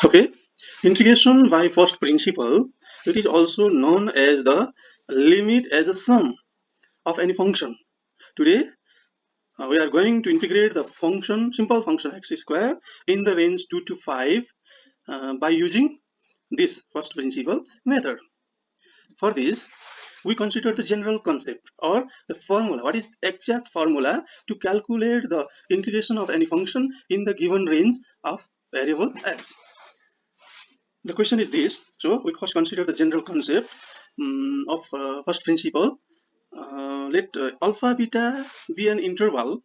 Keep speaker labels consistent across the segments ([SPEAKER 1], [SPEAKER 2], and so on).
[SPEAKER 1] Okay, integration by first principle, it is also known as the limit as a sum of any function. Today, we are going to integrate the function, simple function x square in the range 2 to 5 by using this first principle method. For this, we consider the general concept or the formula. What is the exact formula to calculate the integration of any function in the given range of variable x? The question is this. So we first consider the general concept of first principle. Let alpha beta be an interval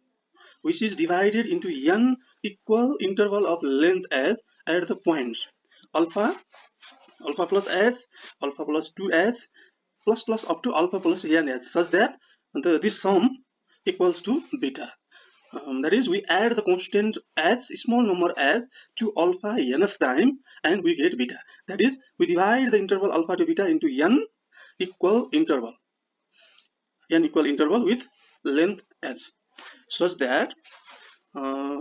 [SPEAKER 1] which is divided into n equal interval of length s at the points alpha, alpha plus s, alpha plus 2s, plus up to alpha plus ns, such that this sum equals to beta. That is, we add the constant as small number as to alpha nth time and we get beta. That is, we divide the interval alpha to beta into n equal interval with length s, such that uh,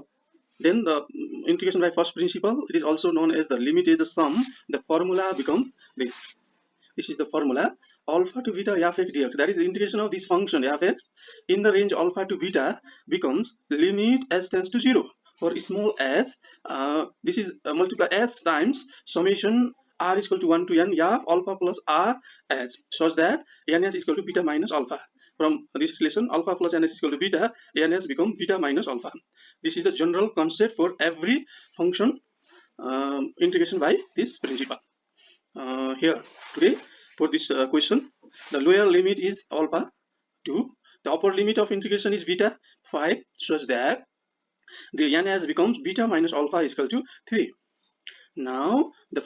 [SPEAKER 1] then the integration by first principle, it is also known as the limit is the sum. The formula becomes this. This is the formula alpha to beta f x dx. That is the integration of this function f x in the range alpha to beta becomes limit s tends to 0 for small s. This is multiply s times summation r is equal to 1 to n f alpha plus r s, such that ns is equal to beta minus alpha. From this relation alpha plus ns is equal to beta, ns becomes beta minus alpha. This is the general concept for every function integration by this principle. Here today for this question, the lower limit is alpha 2, the upper limit of integration is beta 5, such that the ns becomes beta minus alpha is equal to 3. Now the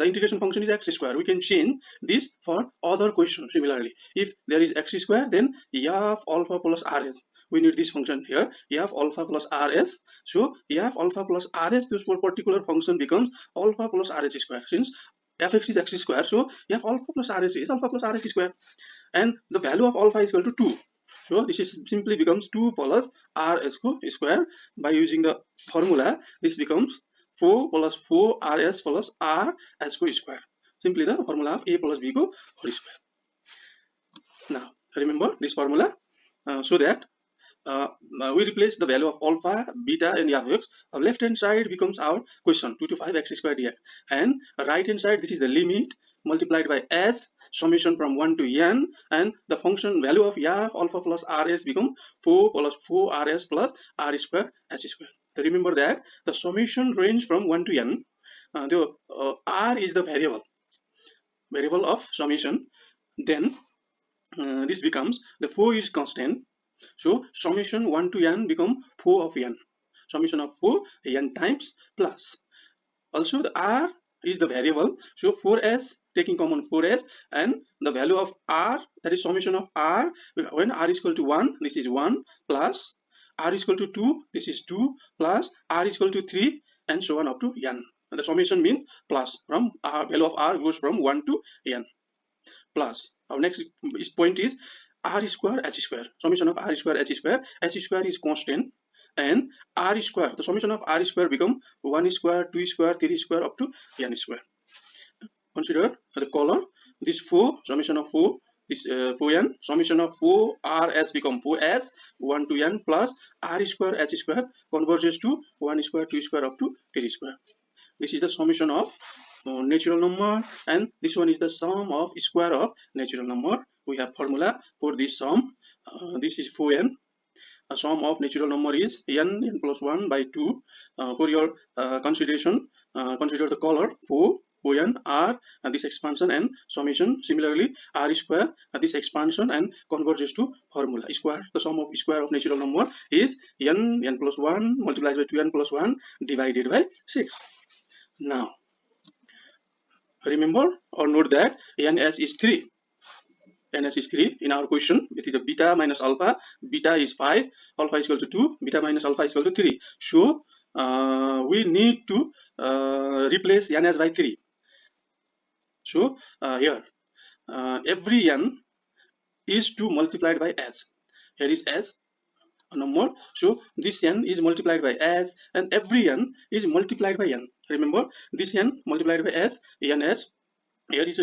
[SPEAKER 1] integration function is x square. We can change this for other questions. Similarly, if there is x square, then f alpha plus rs, we need this function here, f alpha plus rs. So f alpha plus rs, this particular function becomes alpha plus rs square, since fx is x square, so f alpha plus rs is alpha plus rs square, and the value of alpha is equal to 2. So this is simply becomes 2 plus r square. By using the formula, this becomes 4 plus 4 rs plus r square. Simply the formula of a plus b whole square. Now remember this formula, so that we replace the value of alpha, beta, and fx. Our left hand side becomes our question 2 to 5 x square dx, and right hand side, this is the limit multiplied by s summation from 1 to n, and the function value of f alpha plus rs become 4 plus 4 rs plus r square s square. So remember that the summation range from 1 to n. The r is the variable of summation. Then this becomes the 4 is constant. So summation 1 to n become 4 of n. Summation of 4 n times plus. Also the r is the variable. So 4s, taking common 4s, and the value of r, that is summation of r, when r is equal to 1, this is 1, plus r is equal to 2, this is 2, plus r is equal to 3, and so on up to n. And the summation means plus, from r, value of r goes from 1 to n. Plus our next point is r square h square. Summation of r square h square is constant, and r square, the summation of r square become 1 square, 2 square, 3 square up to n square. Consider the color, this 4, summation of 4 is 4n, summation of 4 rs become 4s 1 to n, plus r square h square converges to 1 square, 2 square up to 3 square. This is the summation of natural number, and this one is the sum of square of natural number. We have formula for this sum. This is 4n. A sum of natural number is n plus 1 by 2. For your consideration, consider the color 4 n r, this expansion and summation. Similarly, r square, this expansion and converges to formula square. The sum of square of natural number is n plus 1 multiplied by 2n plus 1 divided by 6. Now remember or note that ns is 3. ns is 3 in our question. It is a beta minus alpha. Beta is 5, alpha is equal to 2, beta minus alpha is equal to 3. So we need to replace ns by 3. So here every n is 2 multiplied by s. Here is s, a number. So this n is multiplied by s, and every n is multiplied by n. Remember, this n multiplied by s, ns. Here is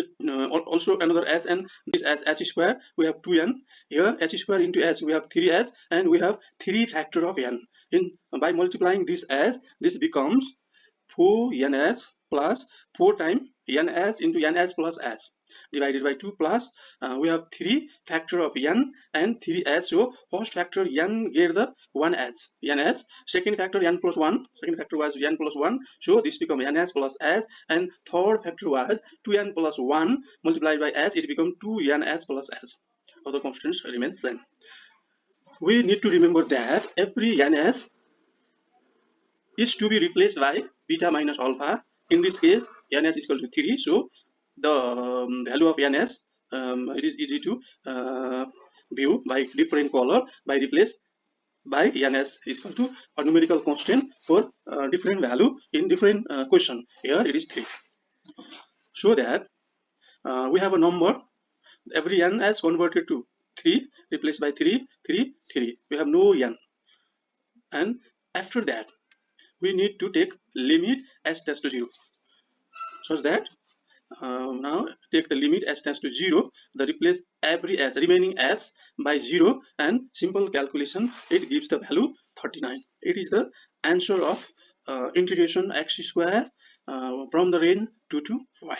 [SPEAKER 1] also another s, and this as h square, we have 2n. Here h square into s, we have 3s, and we have 3 factor of n. By multiplying this s, this becomes 4ns plus 4 times ns into ns plus s divided by 2 plus we have 3 factor of n and 3s. So first factor n gave the 1s, ns. Second factor n plus 1, second factor was n plus 1, so this become ns plus s. And third factor was 2n plus 1 multiplied by s, it become 2ns plus s. Other constants remain same. We need to remember that every ns is to be replaced by beta minus alpha. In this case, ns is equal to 3, so the value of ns, it is easy to view by different color, by replace by ns is equal to a numerical constant for different value in different question. Here it is 3. So that we have a number, every n is converted to 3, replaced by 3, 3, 3. We have no n. And after that, we need to take limit s tends to 0, such that now take the limit s tends to 0, the replace every s, remaining s by 0, and simple calculation, it gives the value 39. It is the answer of integration x square from the range 2 to 5.